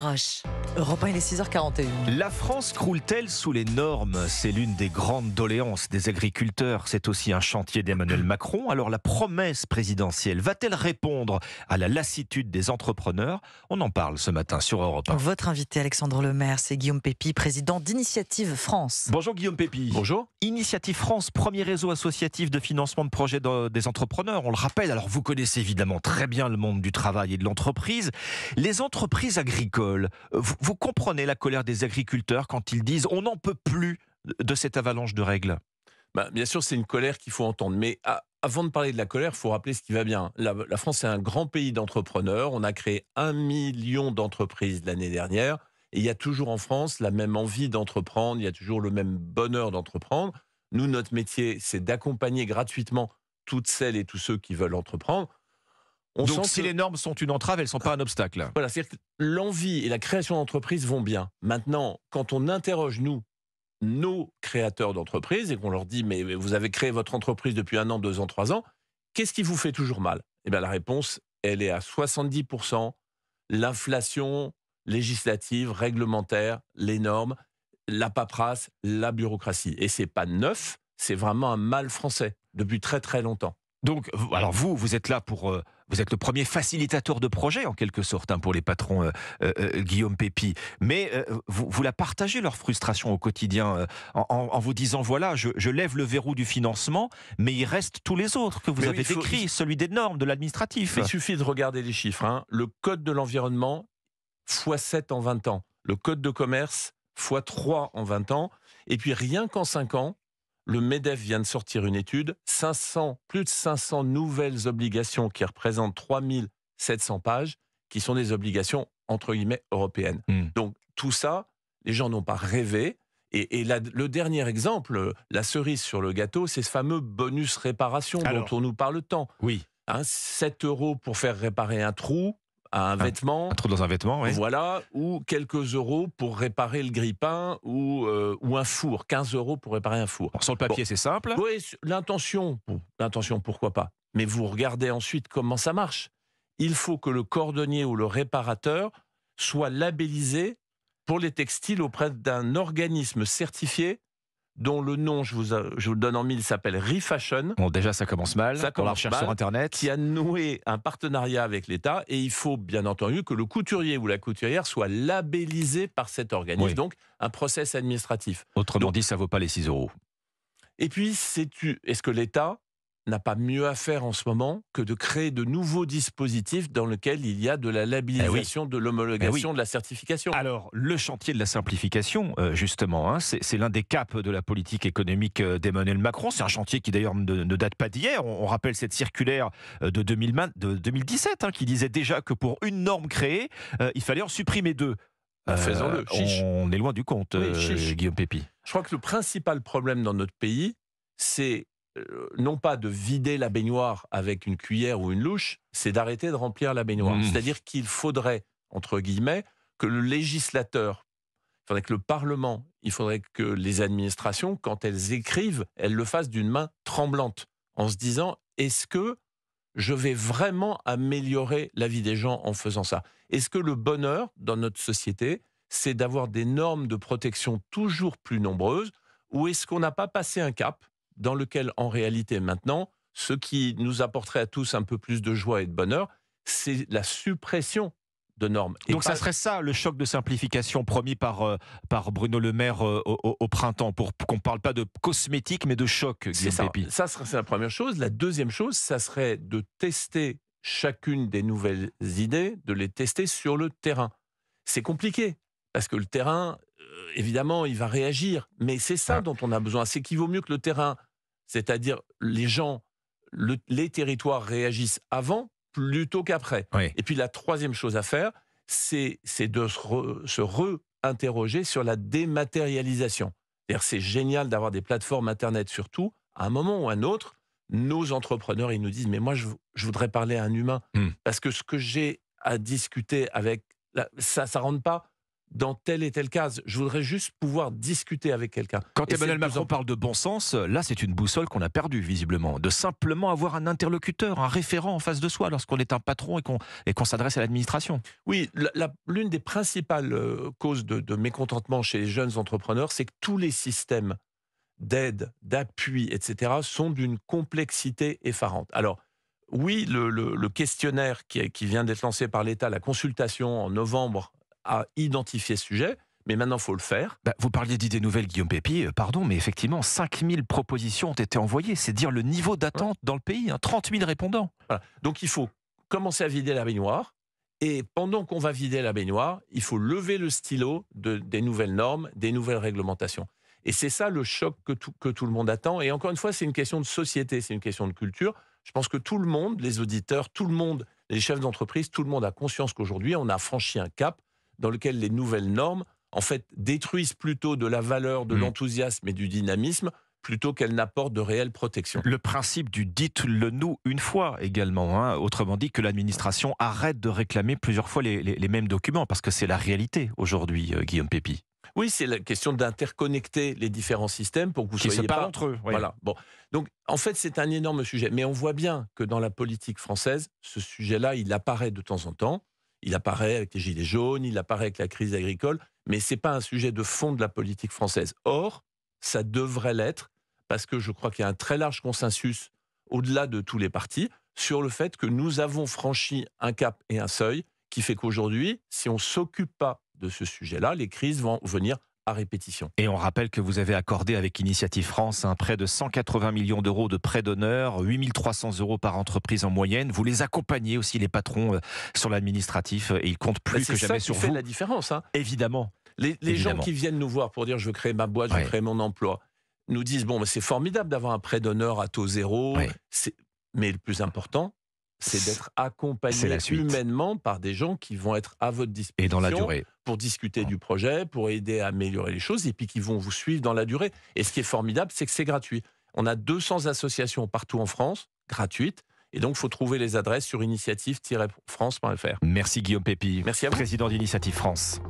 Roche. Europe 1, il est 6h41. La France croule-t-elle sous les normes? C'est l'une des grandes doléances des agriculteurs. C'est aussi un chantier d'Emmanuel Macron. Alors la promesse présidentielle va-t-elle répondre à la lassitude des entrepreneurs? On en parle ce matin sur Europe 1. Votre invité, Alexandre Lemaire, c'est Guillaume Pépi, président d'Initiative France. Bonjour Guillaume Pépi. Bonjour. Initiative France, premier réseau associatif de financement de projets des entrepreneurs. On le rappelle, alors vous connaissez évidemment très bien le monde du travail et de l'entreprise. Les entreprises agricoles, vous comprenez la colère des agriculteurs quand ils disent on n'en peut plus de cette avalanche de règles? Bien sûr, c'est une colère qu'il faut entendre. Mais avant de parler de la colère, il faut rappeler ce qui va bien. La France est un grand pays d'entrepreneurs. On a créé 1 million d'entreprises l'année dernière. Et il y a toujours en France la même envie d'entreprendre. Il y a toujours le même bonheur d'entreprendre. Nous, notre métier, c'est d'accompagner gratuitement toutes celles et tous ceux qui veulent entreprendre. Donc si les normes sont une entrave, elles ne sont pas un obstacle. Voilà, c'est-à-dire que l'envie et la création d'entreprises vont bien. Maintenant, quand on interroge, nous, nos créateurs d'entreprises, et qu'on leur dit « mais vous avez créé votre entreprise depuis 1 an, 2 ans, 3 ans, qu'est-ce qui vous fait toujours mal ?» Eh bien, la réponse, elle est à 70%. L'inflation législative, réglementaire, les normes, la paperasse, la bureaucratie. Et c'est pas neuf, c'est vraiment un mal français depuis très très longtemps. Donc, alors vous êtes là pour... vous êtes le premier facilitateur de projet, en quelque sorte, pour les patrons, Guillaume Pépi. Mais vous la partagez, leur frustration au quotidien, en vous disant, voilà, je lève le verrou du financement, mais il reste tous les autres que vous avez décrits, celui des normes, de l'administratif. Il suffit de regarder les chiffres. Le code de l'environnement, x7 en 20 ans. Le code de commerce, x3 en 20 ans. Et puis rien qu'en 5 ans, le MEDEF vient de sortir une étude, plus de 500 nouvelles obligations qui représentent 3700 pages, qui sont des obligations, entre guillemets, européennes. Donc tout ça, les gens n'ont pas rêvé. Et le dernier exemple, la cerise sur le gâteau, c'est ce fameux bonus réparation dont on nous parle tant. Oui. 7 € pour faire réparer un trou, un vêtement. Un trou dans un vêtement, oui. Voilà, ou quelques euros pour réparer le grille-pain ou un four. 15 € pour réparer un four. Sur le papier, c'est simple. Oui, l'intention, pourquoi pas. Mais vous regardez ensuite comment ça marche. Il faut que le cordonnier ou le réparateur soit labellisé pour les textiles auprès d'un organisme certifié dont le nom, je vous le donne en mille, s'appelle Refashion. Bon, déjà, ça commence mal. On la recherche sur Internet. Qui a noué un partenariat avec l'État. Et il faut, bien entendu, que le couturier ou la couturière soit labellisé par cet organisme. Oui. Donc, un process administratif. Autrement dit, ça ne vaut pas les 6 €. Et puis, est-ce que l'État n'a pas mieux à faire en ce moment que de créer de nouveaux dispositifs dans lesquels il y a de la labellisation, de l'homologation, de la certification? Alors, le chantier de la simplification, justement, c'est l'un des caps de la politique économique d'Emmanuel Macron. C'est un chantier qui, d'ailleurs, ne date pas d'hier. On rappelle cette circulaire de 2017 qui disait déjà que pour une norme créée, il fallait en supprimer 2. Faisons-le. On est loin du compte, Guillaume Pépi. Je crois que le principal problème dans notre pays, c'est non pas de vider la baignoire avec une cuillère ou une louche, c'est d'arrêter de remplir la baignoire. C'est-à-dire qu'il faudrait, entre guillemets, que le législateur, il faudrait que le Parlement, il faudrait que les administrations, quand elles écrivent, elles le fassent d'une main tremblante, en se disant, est-ce que je vais vraiment améliorer la vie des gens en faisant ça? Est-ce que le bonheur dans notre société, c'est d'avoir des normes de protection toujours plus nombreuses, ou est-ce qu'on n'a pas passé un cap dans lequel, en réalité, maintenant, ce qui nous apporterait à tous un peu plus de joie et de bonheur, c'est la suppression de normes. Donc ça serait ça, le choc de simplification promis par Bruno Le Maire au printemps, pour qu'on ne parle pas de cosmétique, mais de choc, Guillaume Pépi. Ça serait la première chose. La deuxième chose, ça serait de tester chacune des nouvelles idées, de les tester sur le terrain. C'est compliqué, parce que le terrain, évidemment, il va réagir. Mais c'est ça dont on a besoin. C'est qu'il vaut mieux que le terrain, c'est-à-dire les gens, les territoires réagissent avant plutôt qu'après. Oui. Et puis la troisième chose à faire, c'est de se re-interroger sur la dématérialisation. C'est-à-dire, c'est génial d'avoir des plateformes Internet surtout. À un moment ou à un autre, nos entrepreneurs, ils nous disent « mais moi, je voudrais parler à un humain. Parce que ce que j'ai à discuter avec... ça ne rentre pas dans tel et tel cas. Je voudrais juste pouvoir discuter avec quelqu'un. Quand Et Emmanuel c'est de plus Macron en- parle de bon sens, là c'est une boussole qu'on a perdue visiblement. De simplement avoir un interlocuteur, un référent en face de soi lorsqu'on est un patron et qu'on s'adresse à l'administration. Oui, l'une des principales causes de mécontentement chez les jeunes entrepreneurs, c'est que tous les systèmes d'aide, d'appui, etc., sont d'une complexité effarante. Alors, oui, le questionnaire qui vient d'être lancé par l'État, la consultation en novembre, a identifié ce sujet, mais maintenant, il faut le faire. Bah, vous parliez d'idées nouvelles, Guillaume Pépi, pardon, mais effectivement, 5000 propositions ont été envoyées. C'est dire le niveau d'attente dans le pays, 30 000 répondants. Voilà. Donc, il faut commencer à vider la baignoire. Et pendant qu'on va vider la baignoire, il faut lever le stylo des nouvelles normes, des nouvelles réglementations. Et c'est ça le choc que tout le monde attend. Et encore une fois, c'est une question de société, c'est une question de culture. Je pense que tout le monde, les auditeurs, tout le monde, les chefs d'entreprise, tout le monde a conscience qu'aujourd'hui, on a franchi un cap dans lequel les nouvelles normes, en fait, détruisent plutôt de la valeur, de l'enthousiasme et du dynamisme, plutôt qu'elles n'apportent de réelle protection. Le principe du dites-le nous une fois également, autrement dit que l'administration arrête de réclamer plusieurs fois les mêmes documents, parce que c'est la réalité aujourd'hui, Guillaume Pépi. Oui, c'est la question d'interconnecter les différents systèmes pour que vous Qui se soyez parlent pas... entre eux. Oui. Voilà. Bon. Donc, en fait, c'est un énorme sujet. Mais on voit bien que dans la politique française, ce sujet-là, il apparaît de temps en temps. Il apparaît avec les Gilets jaunes, il apparaît avec la crise agricole, mais ce n'est pas un sujet de fond de la politique française. Or, ça devrait l'être, parce que je crois qu'il y a un très large consensus, au-delà de tous les partis, sur le fait que nous avons franchi un cap et un seuil qui fait qu'aujourd'hui, si on ne s'occupe pas de ce sujet-là, les crises vont venir à répétition. Et on rappelle que vous avez accordé avec Initiative France un prêt de 180 millions d'euros de prêts d'honneur, 8 300 euros par entreprise en moyenne. Vous les accompagnez aussi, les patrons, sur l'administratif, et ils comptent plus que jamais sur C'est ça qui fait vous. la différence. Évidemment. Les gens Évidemment. qui viennent nous voir pour dire je veux créer ma boîte, je veux créer mon emploi, nous disent bon, c'est formidable d'avoir un prêt d'honneur à taux zéro, Oui. mais le plus important, c'est d'être accompagné la suite. humainement par des gens qui vont être à votre disposition Et dans la durée. pour discuter du projet, pour aider à améliorer les choses, et puis qui vont vous suivre dans la durée. Et ce qui est formidable, c'est que c'est gratuit. On a 200 associations partout en France, gratuites, et donc il faut trouver les adresses sur initiative-france.fr. Merci Guillaume Pépi, Merci à vous. président d'Initiative France.